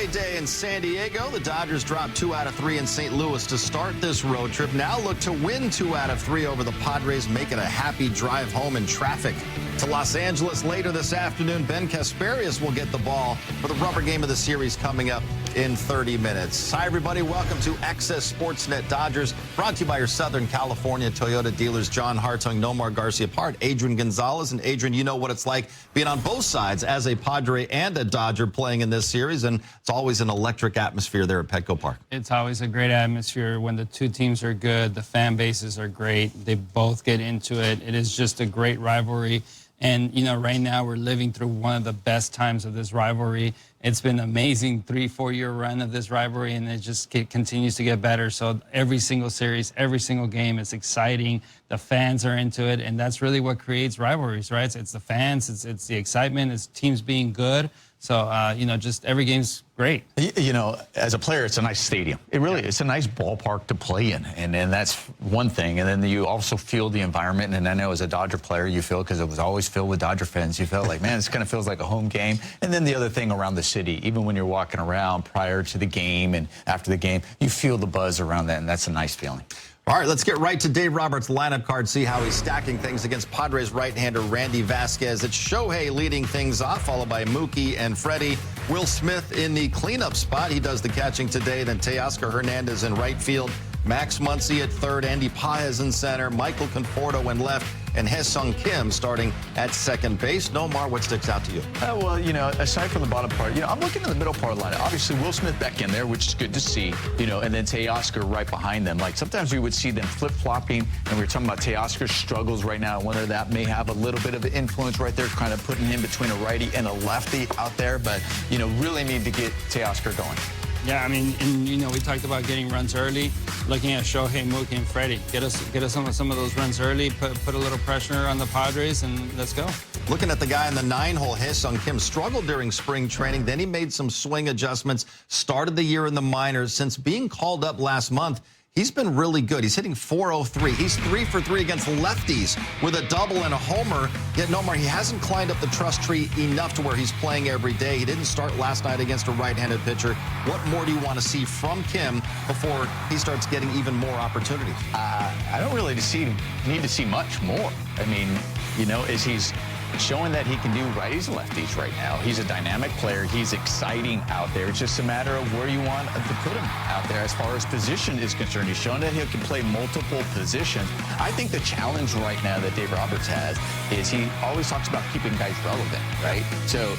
away day in San Diego. The Dodgers dropped 2 out of 3 in St. Louis to start this road trip. Now look to win 2 out of 3 over the Padres, make it a happy drive home in traffic. To Los Angeles later this afternoon, Ben Kasparius will get the ball for the rubber game of the series coming up in 30 minutes. Hi, everybody. Welcome to Access Sportsnet Dodgers, brought to you by your Southern California Toyota dealers, John Hartung, Nomar Garcia-Part, Adrian Gonzalez. And Adrian, you know what it's like being on both sides as a Padre and a Dodger playing in this series, and it's always an electric atmosphere there at Petco Park. It's always a great atmosphere when the two teams are good, the fan bases are great, they both get into it. It is just a great rivalry. And, you know, right now we're living through one of the best times of this rivalry. It's been an amazing 3-4 year run of this rivalry, and it just continues to get better. So every single series, every single game is exciting. The fans are into it, and that's really what creates rivalries, right? It's the fans, it's the excitement, it's teams being good. So, you know, just every game's great. You know, as a player, it's a nice stadium. It really is a nice ballpark to play in, and that's one thing. And then you also feel the environment, and I know as a Dodger player, you feel, because it was always filled with Dodger fans, you felt like, man, this kind of feels like a home game. And then the other thing around the city, even when you're walking around prior to the game and after the game, you feel the buzz around that, and that's a nice feeling. All right, let's get right to Dave Roberts' lineup card, see how he's stacking things against Padres right-hander Randy Vasquez. It's Shohei leading things off, followed by Mookie and Freddie. Will Smith in the cleanup spot. He does the catching today. Then Teoscar Hernandez in right field. Max Muncy at third. Andy Paez in center. Michael Conforto in left. And Hae-Sung Kim starting at second base. Nomar, what sticks out to you? Well, you know, aside from the bottom part, you know, I'm looking at the middle part of the lineup. Obviously, Will Smith back in there, which is good to see, you know, and then Teoscar right behind them. Like, sometimes we would see them flip-flopping, and we were talking about Teoscar's struggles right now, and whether that may have a little bit of an influence right there, kind of putting him between a righty and a lefty out there. But, you know, really need to get Teoscar going. Yeah, I mean, and, you know, we talked about getting runs early, looking at Shohei, Mookie, and Freddie. Get us some of those runs early, put a little pressure on the Padres, and let's go. Looking at the guy in the 9-hole, Hae-Sung Kim struggled during spring training. Then he made some swing adjustments, started the year in the minors. Since being called up last month, he's been really good. He's hitting .403. He's 3 for 3 against lefties with a double and a homer. Yet, Nomar, he hasn't climbed up the trust tree enough to where he's playing every day. He didn't start last night against a right-handed pitcher. What more do you want to see from Kim before he starts getting even more opportunities? I don't really need to see much more. I mean, you know, as he's showing that he can do righties and lefties right now. He's a dynamic player. He's exciting out there. It's just a matter of where you want to put him out there as far as position is concerned. He's shown that he can play multiple positions. I think the challenge right now that Dave Roberts has is he always talks about keeping guys relevant, right? So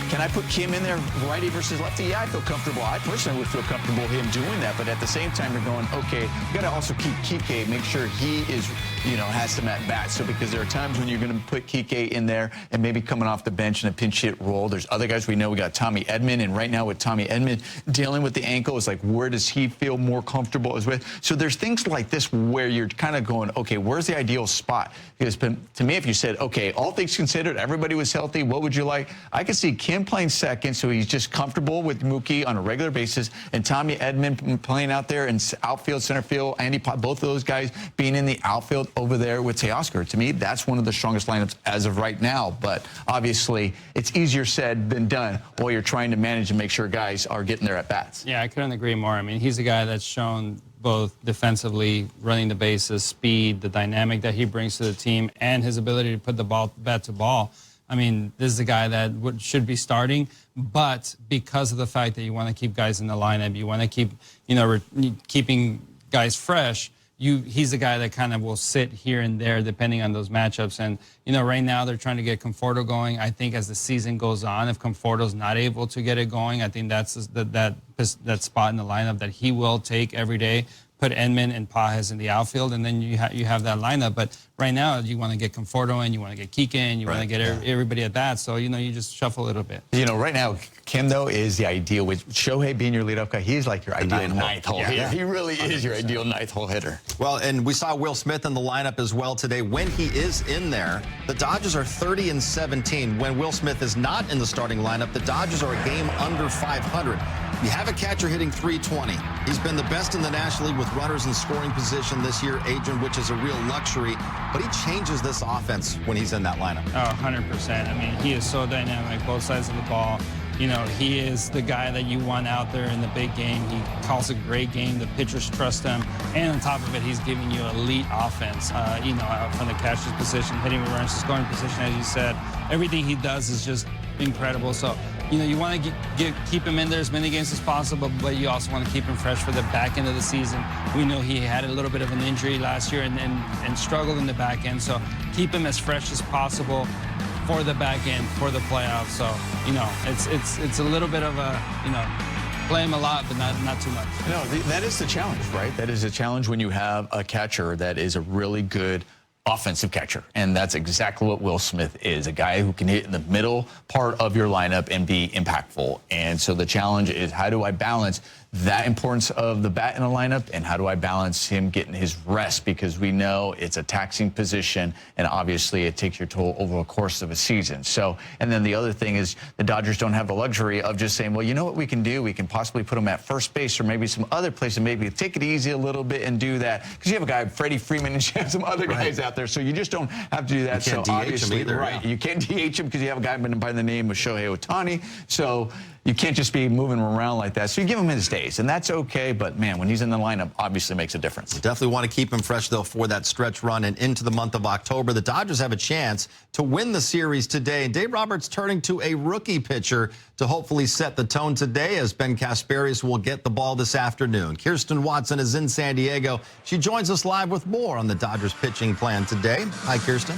can I put Kim in there, righty versus lefty? Yeah, I feel comfortable. I personally would feel comfortable him doing that. But at the same time, you're going, okay, you got to also keep Kike, make sure he is, you know, has some at-bats. So because there are times when you're going to put Kike in there and maybe coming off the bench in a pinch hit role. There's other guys we know. We got Tommy Edman, and right now with Tommy Edman dealing with the ankle, it's like, where does he feel more comfortable as with? So there's things like this where you're kind of going, okay, where's the ideal spot? Because to me, if you said, okay, all things considered, everybody was healthy, what would you like? I could see Kim playing second, so he's just comfortable with Mookie on a regular basis, and Tommy Edman playing out there in outfield, center field, Andy Pop, both of those guys being in the outfield over there with Teoscar. To me, that's one of the strongest lineups as of right now, but obviously it's easier said than done while you're trying to manage and make sure guys are getting their at-bats. Yeah, I couldn't agree more. I mean, he's a guy that's shown both defensively, running the bases, speed, the dynamic that he brings to the team, and his ability to put the ball bat to ball. I mean, this is a guy that should be starting, but because of the fact that you want to keep guys in the lineup, you want to keep, you know, keeping guys fresh, he's a guy that kind of will sit here and there depending on those matchups. And, you know, right now they're trying to get Conforto going. I think as the season goes on, if Conforto's not able to get it going, I think that's that spot in the lineup that he will take every day. Put Edman and Paez in the outfield, and then you have that lineup. But right now, you want to get Conforto in, you want to get Kike in, you want to get everybody at bat. So, you know, you just shuffle a little bit. You know, right now, Kim, though, is the ideal. With Shohei being your leadoff guy, he's like your ideal ninth hole hitter. He really is your ideal ninth hole hitter. Well, and we saw Will Smith in the lineup as well today. When he is in there, the Dodgers are 30-17. When Will Smith is not in the starting lineup, the Dodgers are a game under 500. You have a catcher hitting .320. He's been the best in the National League with runners in scoring position this year, Adrian, which is a real luxury. But he changes this offense when he's in that lineup. Oh, 100%. I mean, he is so dynamic, both sides of the ball. You know, he is the guy that you want out there in the big game. He calls a great game. The pitchers trust him. And on top of it, he's giving you elite offense, you know, out from the catcher's position, hitting with runners, scoring position, as you said. Everything he does is just incredible. So, you know, you want to keep him in there as many games as possible, but you also want to keep him fresh for the back end of the season. We know he had a little bit of an injury last year and struggled in the back end. So keep him as fresh as possible for the back end, for the playoffs. So, you know, it's a little bit of a, you know, play him a lot, but not too much. No, that is the challenge, right? That is a challenge when you have a catcher that is a really good offensive catcher, and that's exactly what Will Smith is, a guy who can hit in the middle part of your lineup and be impactful. And so the challenge is, how do I balance that importance of the bat in the lineup, and how do I balance him getting his rest, because we know it's a taxing position, and obviously it takes your toll over the course of a season. So, and then the other thing is the Dodgers don't have the luxury of just saying, well, you know what we can do? We can possibly put him at first base or maybe some other place and maybe take it easy a little bit and do that, because you have a guy, Freddie Freeman, and you have some other guys out there, so you just don't have to do that. You can't so DH obviously, him either, right? yeah. You can't DH him because you have a guy by the name of Shohei Ohtani, so you can't just be moving him around like that. So you give him his days, and that's okay. But, man, when he's in the lineup, obviously makes a difference. Definitely want to keep him fresh, though, for that stretch run and into the month of October. The Dodgers have a chance to win the series today. And Dave Roberts turning to a rookie pitcher to hopefully set the tone today, as Ben Kasparius will get the ball this afternoon. Kirsten Watson is in San Diego. She joins us live with more on the Dodgers pitching plan today. Hi, Kirsten.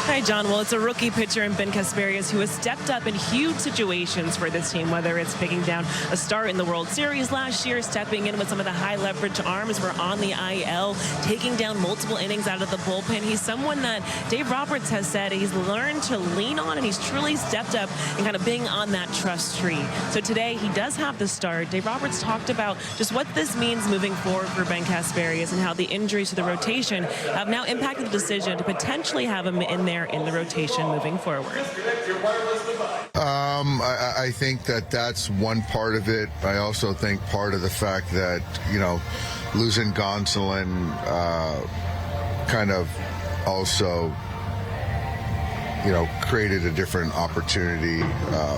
Hi, John. Well, it's a rookie pitcher in Ben Kasparius who has stepped up in huge situations for this team, whether it's picking down a start in the World Series last year, stepping in with some of the high-leverage arms were on the IL, taking down multiple innings out of the bullpen. He's someone that Dave Roberts has said he's learned to lean on, and he's truly stepped up and kind of being on that trust tree. So today, he does have the start. Dave Roberts talked about just what this means moving forward for Ben Kasparius and how the injuries to the rotation have now impacted the decision to potentially have him in there in the rotation moving forward. I think that's one part of it. I also think part of the fact that, you know, losing Gonsolin kind of also, you know, created a different opportunity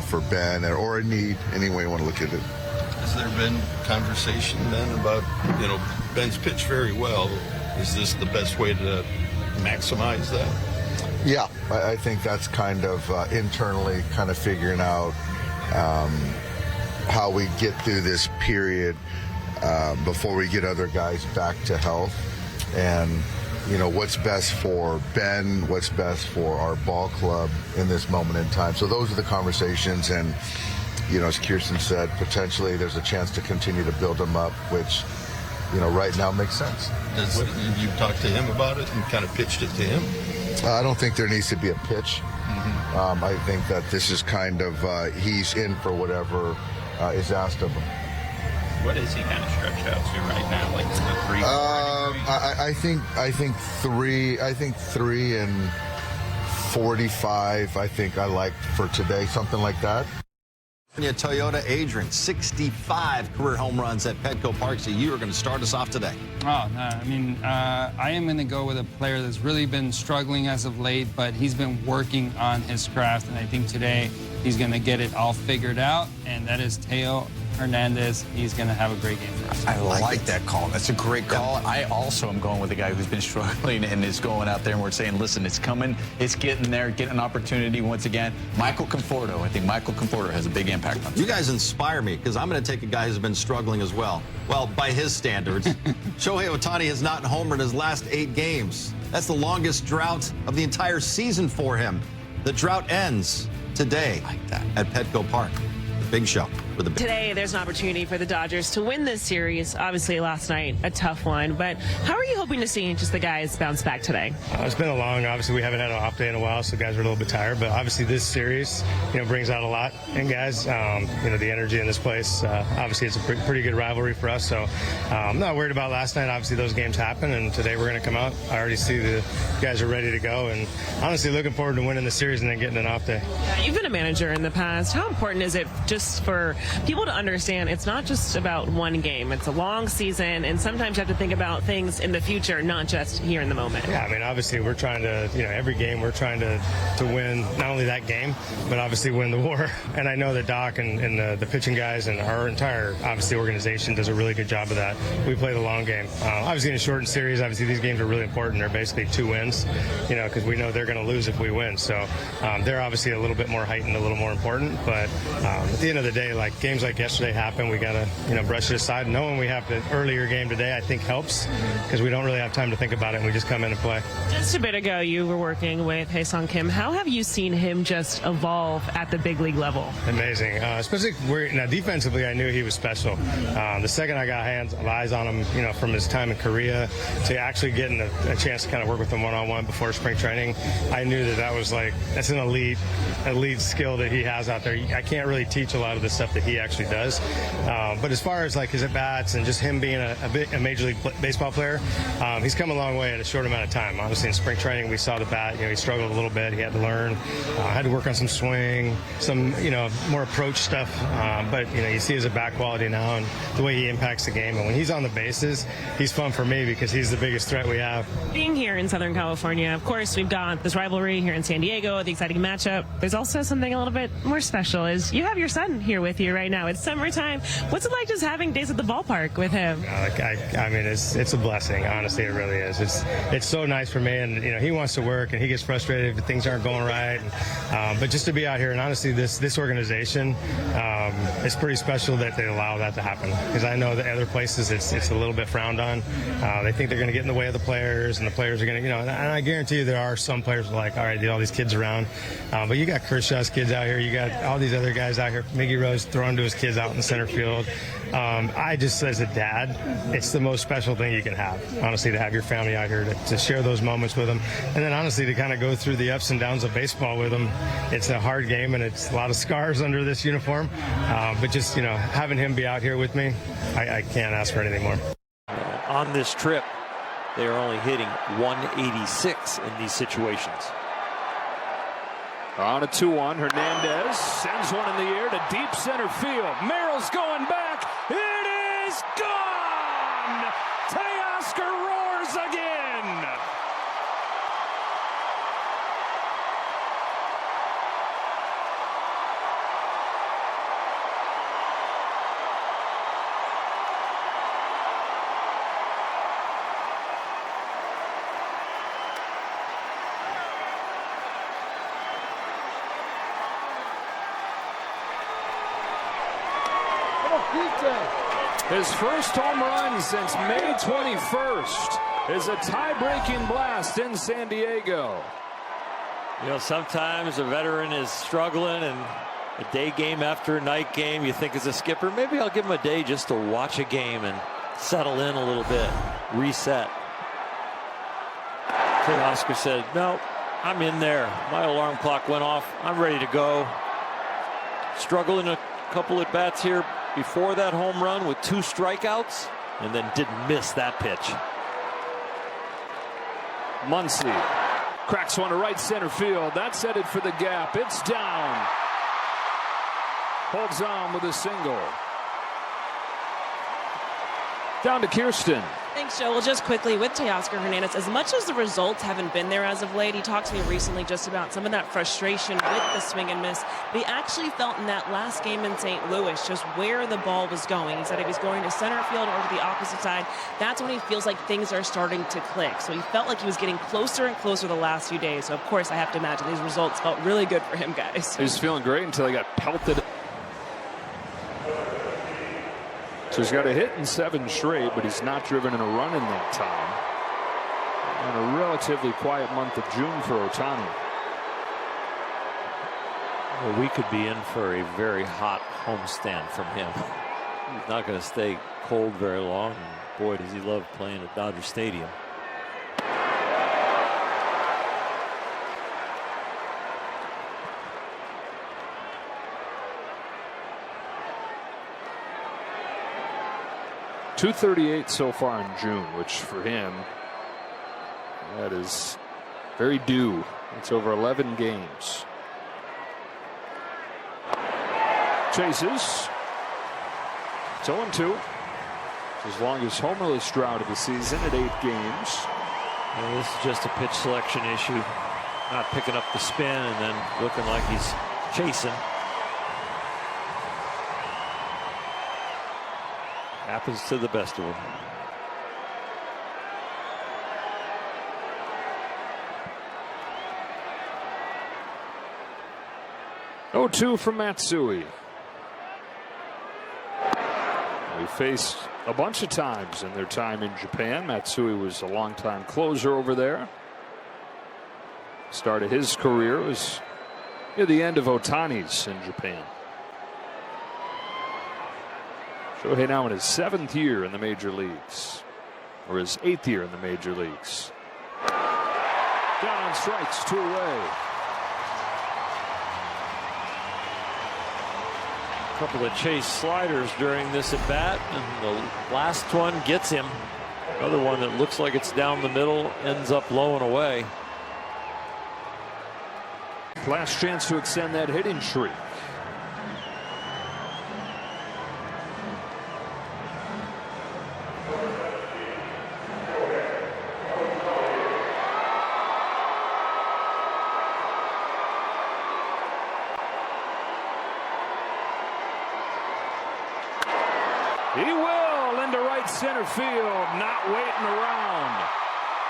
for Ben, or a need, any way you want to look at it. Has there been conversation then about, you know, Ben's pitched very well. Is this the best way to maximize that? Yeah, I think that's kind of internally kind of figuring out how we get through this period before we get other guys back to health, and, you know, what's best for Ben, what's best for our ball club in this moment in time. So those are the conversations, and, you know, as Kirsten said, potentially there's a chance to continue to build them up, which, you know, right now makes sense. Have you talked to him about it and kind of pitched it to him? I don't think there needs to be a pitch. I think that this is kind of, he's in for whatever is asked of him. What is he kind of stretched out to right now? Like the 3? I think 3 and 45. I think I like for today, something like that. Toyota Adrian, 65 career home runs at Petco Park. So you are going to start us off today. Oh, no, I mean, I am going to go with a player that's really been struggling as of late, but he's been working on his craft, and I think today he's going to get it all figured out, and that is Teo Hernandez. He's going to have a great game for us. I like that call. That's a great call. I also am going with a guy who's been struggling and is going out there, and we're saying, listen, it's coming. It's getting there. Getting an opportunity once again. Michael Conforto. I think Michael Conforto has a big impact on you guys inspire me, because I'm going to take a guy who's been struggling as well. Well, by his standards. Shohei Ohtani has not homered in his last 8 games. That's the longest drought of the entire season for him. The drought ends today at Petco Park. Big show with the Today, there's an opportunity for the Dodgers to win this series. Obviously, last night, a tough one. But how are you hoping to see just the guys bounce back today? It's been a long, obviously, we haven't had an off day in a while, so guys are a little bit tired. But obviously, this series, you know, brings out a lot in guys. You know, the energy in this place. Obviously, it's a pretty good rivalry for us. So I'm not worried about last night. Obviously, those games happen, and today we're going to come out. I already see the guys are ready to go, and honestly, looking forward to winning the series and then getting an off day. You've been a manager in the past. How important is it just for people to understand it's not just about one game. It's a long season, and sometimes you have to think about things in the future, not just here in the moment. Yeah, I mean, obviously we're trying to, every game we're trying to win not only that game, but obviously win the war. And I know that Doc and the pitching guys and our entire, obviously, organization does a really good job of that. We play the long game. Obviously in a shortened series, obviously these games are really important. They're basically 2 wins, because we know they're going to lose if we win. So they're obviously a little bit more heightened, a little more important. But at the end of the day, like games like yesterday happen, we got to, brush it aside. Knowing we have the earlier game today, I think helps because we don't really have time to think about it and we just come in and play. Just a bit ago, you were working with Hae-Sung Kim. How have you seen him just evolve at the big league level? Amazing. Especially now defensively, I knew he was special. The second I got eyes on him, from his time in Korea to actually getting a chance to kind of work with him one-on-one before spring training, I knew that's an elite skill that he has out there. I can't really teach a lot of the stuff that he actually does. But as far as like his at-bats and just him being a Major League Baseball player, he's come a long way in a short amount of time. Obviously in spring training, we saw the bat, he struggled a little bit. He had to learn, had to work on some swing, some, more approach stuff. But, you see his bat quality now and the way he impacts the game. And when he's on the bases, he's fun for me because he's the biggest threat we have. Being here in Southern California, of course, we've got this rivalry here in San Diego, the exciting matchup. There's also something a little bit more special is you have your son here with you right now. It's summertime. What's it like just having days at the ballpark with him? I mean, it's a blessing. Honestly, it really is. It's so nice for me. And, he wants to work and he gets frustrated if things aren't going right. But just to be out here and honestly, this organization, it's pretty special that they allow that to happen because I know that other places it's a little bit frowned on. They think they're going to get in the way of the players and the players are going to, and I guarantee you there are some players who are like, all right, all these kids around. But you got Kershaw's kids out here. You got all these other guys out here. Miggy Rose throwing to his kids out in the center field. I just, as a dad, it's the most special thing you can have, honestly, to have your family out here, to share those moments with them. And then, honestly, to kind of go through the ups and downs of baseball with them. It's a hard game, and it's a lot of scars under this uniform. But just, having him be out here with me, I can't ask for anything more. On this trip, they are only hitting 186 in these situations. On a 2-1, Hernandez sends one in the air to deep center field. Merrill's going back. It is gone! Teoscar roars again! His first home run since May 21st is a tie-breaking blast in San Diego. Sometimes a veteran is struggling and a day game after a night game, you think as a skipper, maybe I'll give him a day just to watch a game and settle in a little bit, reset. Teoscar said, no, I'm in there. My alarm clock went off. I'm ready to go. Struggling a couple at bats here before that home run with 2 strikeouts and then didn't miss that pitch. Muncy cracks one to right center field. That's headed for the gap. It's down. Holds on with a single. Down to Kirsten. Thanks, Joe. Well, just quickly with Teoscar Hernandez, as much as the results haven't been there as of late, he talked to me recently just about some of that frustration with the swing and miss. But he actually felt in that last game in St. Louis just where the ball was going. He said if he's going to center field or to the opposite side, that's when he feels like things are starting to click. So he felt like he was getting closer and closer the last few days. So, of course, I have to imagine these results felt really good for him, guys. He was feeling great until he got pelted. So he's got a hit in 7 straight, but he's not driven in a run in that time. And a relatively quiet month of June for Ohtani. Well, we could be in for a very hot homestand from him. He's not going to stay cold very long. And boy, does he love playing at Dodger Stadium. .238 so far in June, which for him, that is very due. It's over 11 games. Chases, It's 0-2. His longest homerless drought of the season at 8 games. And this is just a pitch selection issue. Not picking up the spin and then looking like he's chasing. Happens to the best of them. Oh, 2 from Matsui. We faced a bunch of times in their time in Japan. Matsui was a longtime closer over there. Start of his career was near the end of Ohtani's in Japan. Shohei now in his 7th year in the major leagues, or his 8th year in the major leagues. Down on strikes, 2 away. A couple of chase sliders during this at bat, and the last one gets him. Another one that looks like it's down the middle ends up low and away. Last chance to extend that hitting streak. He will into right center field, not waiting around,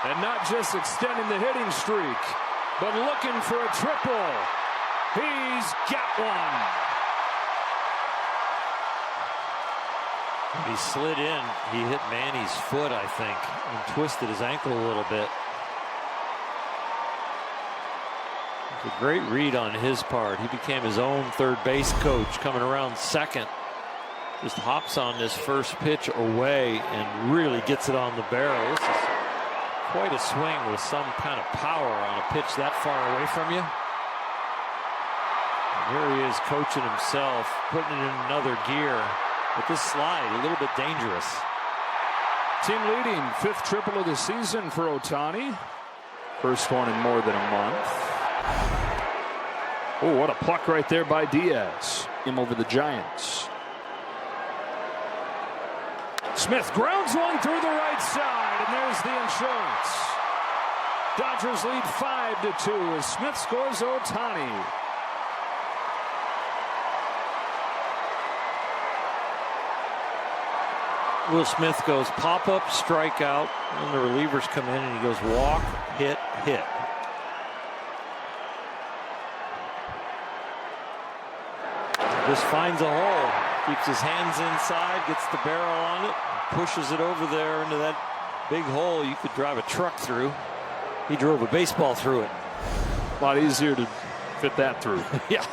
and not just extending the hitting streak, but looking for a triple. He's got one. He slid in. He hit Manny's foot, I think, and twisted his ankle a little bit. It's a great read on his part. He became his own third base coach, coming around second. Just hops on this first pitch away and really gets it on the barrel. This is quite a swing with some kind of power on a pitch that far away from you. And here he is coaching himself, putting it in another gear. But this slide, a little bit dangerous. Team leading 5th triple of the season for Ohtani. First one in more than a month. Oh, what a pluck right there by Diaz. Him over the Giants. Smith grounds one through the right side, and there's the insurance. Dodgers lead 5-2 as Smith scores Ohtani. Will Smith goes pop-up, strikeout, and the relievers come in, and he goes walk, hit, hit. Just finds a hole, keeps his hands inside, gets the barrel on it, pushes it over there into that big hole you could drive a truck through. He drove a baseball through it. A lot easier to fit that through. Yeah.